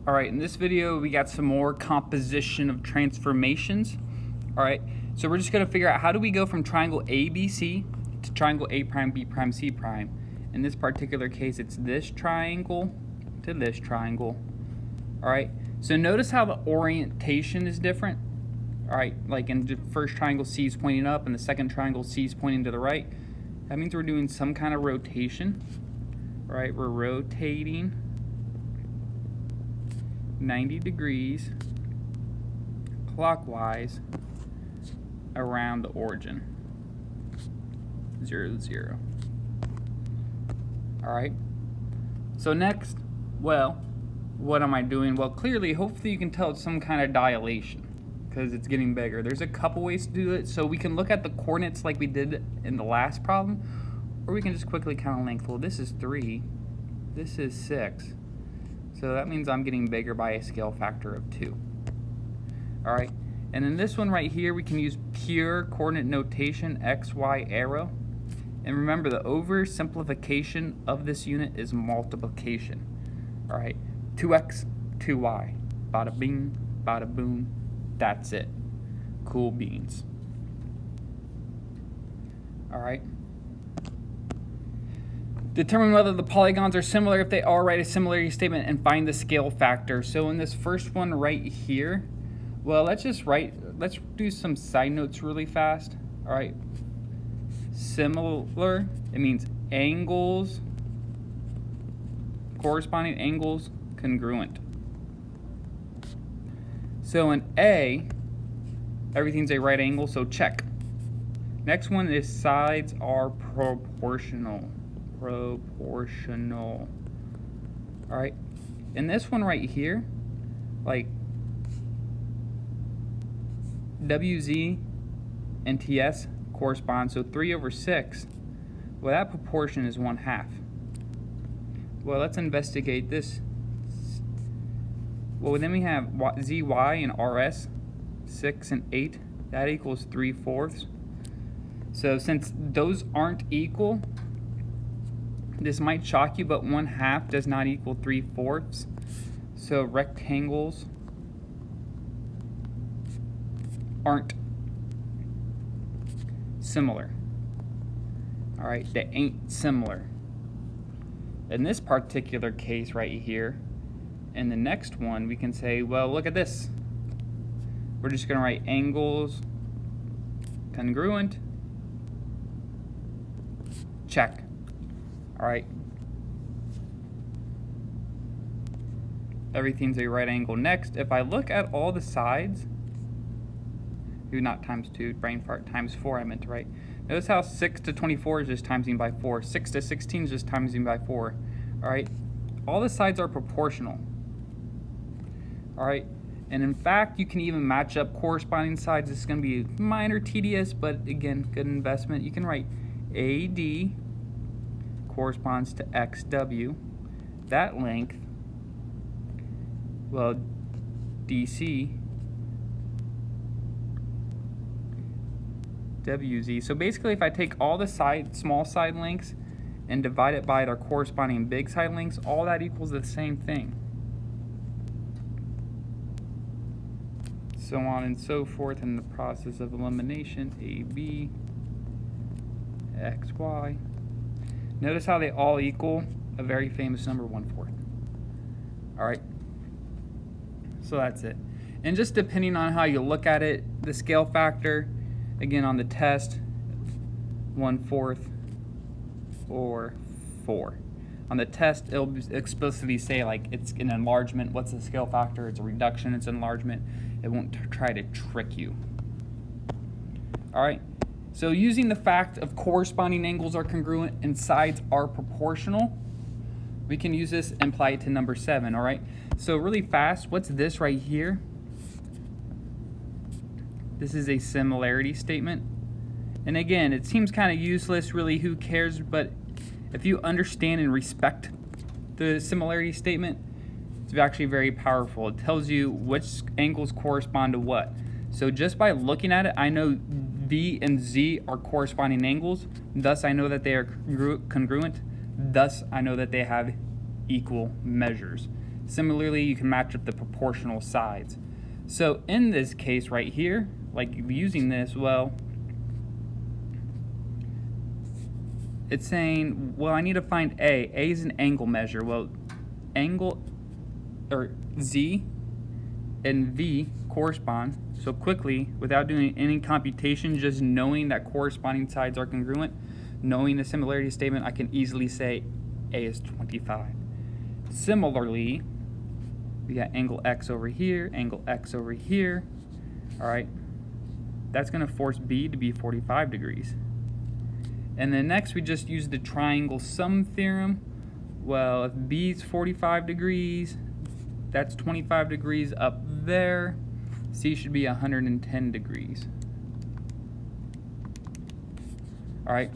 Alright, in this video we got some more composition of transformations. Alright, so we're just going to figure out how do we go from triangle ABC to triangle A prime, B prime, C prime. In this particular case it's this triangle to this triangle. Alright, so notice how the orientation is different. Alright, like in the first triangle C is pointing up and the second triangle C is pointing to the right. That means we're doing some kind of rotation. Alright, we're rotating 90 degrees clockwise around the origin. 0, 0. Alright, so next, well, what am I doing? Well, clearly, hopefully you can tell it's some kind of dilation because it's getting bigger. There's a couple ways to do it. So we can look at the coordinates like we did in the last problem, or we can just quickly count length. Well, this is 3, this is 6. So that means I'm getting bigger by a scale factor of 2. Alright, and in this one right here, we can use pure coordinate notation, x, y, arrow. And remember, the oversimplification of this unit is multiplication. Alright, 2x, 2y. Bada bing, bada boom. That's it. Cool beans. Alright. Determine whether the polygons are similar. If they are, write a similarity statement and find the scale factor. So in this first one right here, well, let's do some side notes really fast. All right. Similar, it means angles, corresponding angles, congruent. So in A, everything's a right angle, so check. Next one is sides are proportional. Proportional. Alright, in this one right here, like WZ and TS correspond, so 3/6, well, that proportion is 1/2. Well, let's investigate this. Well, then we have ZY and RS, 6 and 8, that equals 3/4. So since those aren't equal, this might shock you, but 1/2 does not equal 3/4. So rectangles aren't similar. Alright, they ain't similar. In this particular case right here, in the next one, we can say, well, look at this. We're just going to write angles congruent. Check. Alright. Everything's a right angle. Next, if I look at all the sides, not times 2, brain fart, times 4 I meant to write. Notice how 6 to 24 is just timesing by 4. 6 to 16 is just timesing by 4. Alright. All the sides are proportional. Alright. And in fact, you can even match up corresponding sides. This is going to be minor, tedious, but again, good investment. You can write AD corresponds to XW. That length, well, DC WZ. So basically, if I take all the small side lengths and divide it by their corresponding big side lengths, all that equals the same thing. So on and so forth in the process of elimination. AB, XY. Notice how they all equal a very famous number, 1/4. Alright. So that's it. And just depending on how you look at it, the scale factor, again on the test, 1/4 or 4. On the test, it'll explicitly say like it's an enlargement. What's the scale factor? It's a reduction, it's enlargement. It won't try to trick you. Alright. So using the fact of corresponding angles are congruent and sides are proportional, we can use this and apply it to number 7, all right? So really fast, what's this right here? This is a similarity statement. And again, it seems kind of useless, really, who cares? But if you understand and respect the similarity statement, it's actually very powerful. It tells you which angles correspond to what. So just by looking at it, I know V and Z are corresponding angles. Thus, I know that they are congruent. Thus, I know that they have equal measures. Similarly, you can match up the proportional sides. So in this case right here, like using this, well, it's saying, well, I need to find A. A is an angle measure. Well, angle, or Z and V correspond. So quickly, without doing any computation, just knowing that corresponding sides are congruent, knowing the similarity statement, I can easily say A is 25. Similarly, we got angle X over here, angle X over here. All right, that's going to force B to be 45 degrees. And then next we just use the triangle sum theorem. Well, if B is 45 degrees, that's 25 degrees up there. C should be 110 degrees. All right.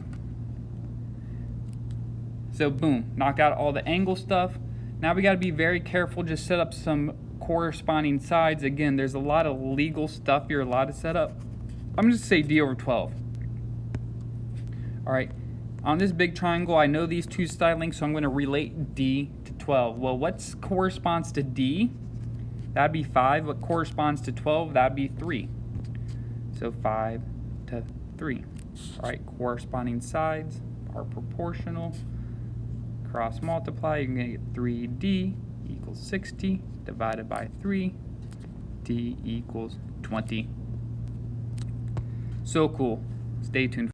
So boom, knock out all the angle stuff. Now we got to be very careful, just set up some corresponding sides. Again, there's a lot of legal stuff you're allowed to set up. I'm just say D over 12. All right, on this big triangle, I know these two side lengths, so I'm going to relate D to 12. Well, what corresponds to D? That'd be 5. What corresponds to 12? That'd be 3. So 5 to 3. All right, corresponding sides are proportional. Cross multiply, you're going to get 3D equals 60 divided by 3. D equals 20. So cool. Stay tuned.